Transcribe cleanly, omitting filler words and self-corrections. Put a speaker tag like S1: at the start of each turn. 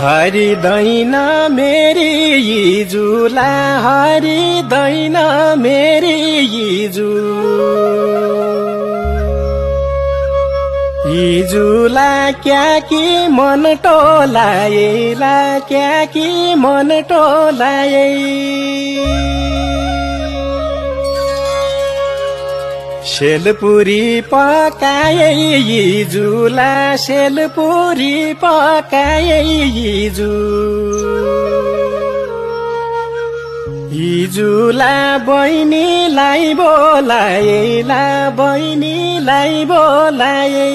S1: हरिदैन मेरी इजुला हरिदैन मेरी इजु इजुला क्या कि मन टोलाएला क्या कि मन टोलाए सेलपुरी पकाए इजुला सेलपुरी पकाए इजु इजुला बहिनीलाई बोलाएला बहिनीलाई बोलाए